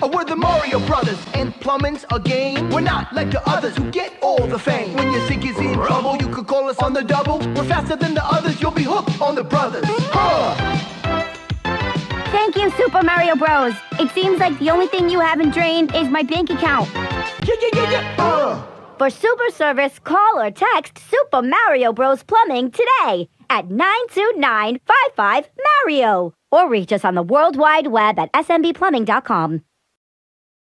We're the Mario Brothers, and plumbing's a game. We're not like the others who get all the fame. When your sink is in trouble, you could call us on the double. We're faster than the others, you'll be hooked on the brothers. Thank you, Super Mario Bros. It seems like the only thing you haven't drained is my bank account. For super service, call or text Super Mario Bros. Plumbing today at 929-55-MARIO. Or reach us on the World Wide Web at smbplumbing.com.